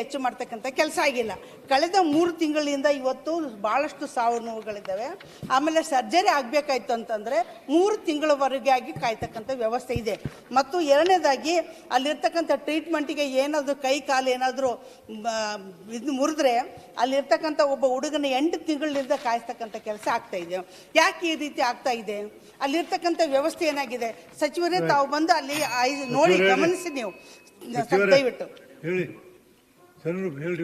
ಹೆಚ್ಚು ಮಾಡ್ತಕ್ಕಂಥ ಕೆಲಸ ಆಗಿಲ್ಲ. ಕಳೆದ 3 ತಿಂಗಳಿಂದ ಇವತ್ತು ಭಾಳಷ್ಟು ಸಾವು ನೋವುಗಳಿದ್ದಾವೆ. ಆಮೇಲೆ ಸರ್ಜರಿ ಆಗಬೇಕಾಯ್ತು ಅಂತಂದರೆ 3 ತಿಂಗಳವರೆಗೆ ಆಗಿ ಕಾಯ್ತಕ್ಕಂಥ ವ್ಯವಸ್ಥೆ ಇದೆ. ಮತ್ತು ಎರಡನೇದಾಗಿ ಅಲ್ಲಿರ್ತಕ್ಕಂಥ ಟ್ರೀಟ್ಮೆಂಟಿಗೆ ಏನಾದರೂ ಕೈ ಕಾಲು ಏನಾದರೂ ಇದು ಮುರಿದ್ರೆ ಅಲ್ಲಿರ್ತಕ್ಕಂಥ ಒಬ್ಬ ಹುಡುಗನ 8 ತಿಂಗಳಿಂದ ಕಾಯ್ತಕ್ಕಂಥ ಕೆಲಸ ಆಗ್ತಾ ಇದೆ. ಯಾಕೆ ಈ ರೀತಿ ಆಗ್ತಾ ಇದೆ? ಅಲ್ಲಿರ್ತಕ್ಕಂಥ ವ್ಯವಸ್ಥೆ ಏನಾಗಿದೆ? ಸಚಿವರೇ ತಾವು ಬಂದು ಅಲ್ಲಿ ನೋಡಿ ಗಮನಿಸಿ ನೀವು ದಯವಿಟ್ಟು ಹೇಳಿ.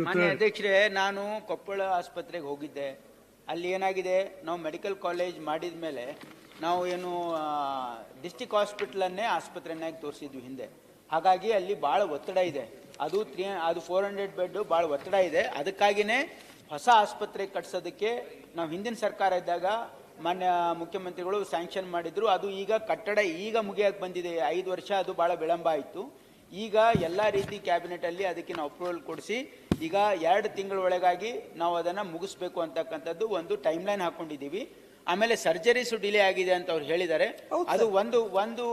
ಮಾನ್ಯ ಅಧ್ಯಕ್ಷರೇ, ನಾನು ಕೊಪ್ಪಳ ಆಸ್ಪತ್ರೆಗೆ ಹೋಗಿದ್ದೆ. ಅಲ್ಲಿ ಏನಾಗಿದೆ, ನಾವು ಮೆಡಿಕಲ್ ಕಾಲೇಜ್ ಮಾಡಿದ ಮೇಲೆ ನಾವು ಏನು ಡಿಸ್ಟಿಕ್ ಹಾಸ್ಪಿಟಲನ್ನೇ ಆಸ್ಪತ್ರೆನಾಗಿ ತೋರಿಸಿದ್ವಿ ಹಿಂದೆ. ಹಾಗಾಗಿ ಅಲ್ಲಿ ಭಾಳ ಒತ್ತಡ ಇದೆ. ಅದು 400 ಬೆಡ್ ಭಾಳ ಒತ್ತಡ ಇದೆ. ಅದಕ್ಕಾಗಿಯೇ ಹೊಸ ಆಸ್ಪತ್ರೆ ಕಟ್ಸೋದಕ್ಕೆ ನಾವು ಹಿಂದಿನ ಸರ್ಕಾರ ಇದ್ದಾಗ ಮಾನ್ಯ ಮುಖ್ಯಮಂತ್ರಿಗಳು ಸ್ಯಾಂಕ್ಷನ್ ಮಾಡಿದ್ರು. ಅದು ಈಗ ಕಟ್ಟಡ ಈಗ ಮುಗಿಯಕ್ಕೆ ಬಂದಿದೆ. 5 ವರ್ಷ ಅದು ಭಾಳ ವಿಳಂಬ ಆಯಿತು. ಈಗ ಎಲ್ಲ ರೀತಿ ಕ್ಯಾಬಿನೆಟಲ್ಲಿ ಅದಕ್ಕೆ ನಾವು ಅಪ್ರೂವಲ್ ಕೊಡಿಸಿ ಈಗ 2 ತಿಂಗಳ ಒಳಗಾಗಿ ನಾವು ಅದನ್ನು ಮುಗಿಸ್ಬೇಕು ಅಂತಕ್ಕಂಥದ್ದು ಒಂದು ಟೈಮ್ ಲೈನ್ ಹಾಕ್ಕೊಂಡಿದ್ದೀವಿ. ಆಮೇಲೆ ಸರ್ಜರೀಸು ಡಿಲೇ ಆಗಿದೆ ಅಂತ ಅವ್ರು ಹೇಳಿದ್ದಾರೆ. ಅದು ಒಂದು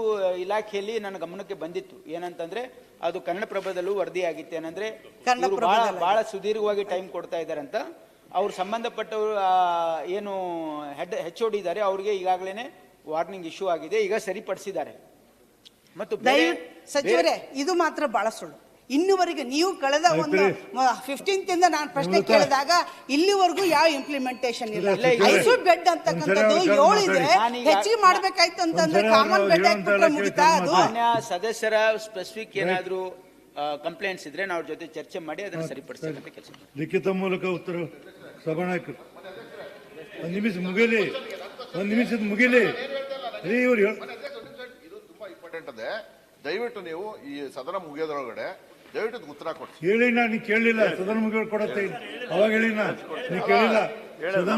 ಇಲಾಖೆಯಲ್ಲಿ ನನ್ನ ಗಮನಕ್ಕೆ ಬಂದಿತ್ತು. ಏನಂತಂದ್ರೆ ಅದು ಕನ್ನಡಪ್ರಭದಲ್ಲೂ ವರದಿ ಆಗಿತ್ತು. ಏನಂದ್ರೆ ಬಹಳ ಸುದೀರ್ಘವಾಗಿ ಟೈಮ್ ಕೊಡ್ತಾ ಇದ್ದಾರೆ ಅಂತ. ಅವ್ರು ಸಂಬಂಧಪಟ್ಟವರು ಏನು HOD ಇದ್ದಾರೆ, ಅವ್ರಿಗೆ ಈಗಾಗಲೇ ವಾರ್ನಿಂಗ್ ಇಶ್ಯೂ ಆಗಿದೆ. ಈಗ ಸರಿಪಡಿಸಿದ್ದಾರೆ. ಮತ್ತು ಸಚಿವರೇ, ಇದು ಮಾತ್ರ ಬಹಳ ಸುಳ್ಳು. ಇನ್ನುವರೆಗೆ ನೀವು ಕಳೆದ ಒಂದು 15th ಇಂದ ನಾನು ಪ್ರಶ್ನೆ ಕೇಳಿದಾಗ ಇಲ್ಲಿವರೆಗೂ ಯಾವ ಇಂಪ್ಲಿಮೆಂಟೇಷನ್ ಇಲ್ಲ. ಐಸು ಬೆಡ್ ಅಂತಕ್ಕಂಥದ್ದು 7 ಇದೆ, ಹೆಚ್ಚಿಗೆ ಮಾಡ್ಬೇಕಾಯ್ತು ಅಂತಂದ್ರೆ ಕಾಮನ್ ಬೆಡ್ ಹಾಕ್ಬಿಟ್ರೆ ಮುಗಿತಾ? ಅದು ಸದಸ್ಯರ ಸ್ಪೆಸಿಫಿಕ್ ಏನಾದ್ರು ಕಂಪ್ಲೇಂಟ್ಸ್ ಇದ್ರೆ ನಾವು ಜೊತೆ ಚರ್ಚೆ ಮಾಡಿ ಅದನ್ನು ಸರಿಪಡಿಸಬೇಕಂತ ಕೆಲಸ. ಲಿಖಿತ ಮೂಲಕ ಉತ್ತರ ಸಭಾನಾಯಕರು. ಒಂದು ನಿಮಿಷ ಮುಗಿಲಿ, ಇವ್ರು ದಯವಿಟ್ಟು ನೀವು ಈ ಸದನ ಮುಗಿಯೋದ್ರೊಳಗಡೆ ದಯವಿಟ್ಟು ಉತ್ತರ ಕೊಡಿ. ಹೇಳಿ. ನಾನು ಕೇಳಲಿಲ್ಲ. ಸದನ ಮುಗಿಯೋದು ಕೊಡತ್ತೆ ಅವಾಗ ಹೇಳಿ. ನೀ ಕೇಳಿಲ್ಲ. ಸದನ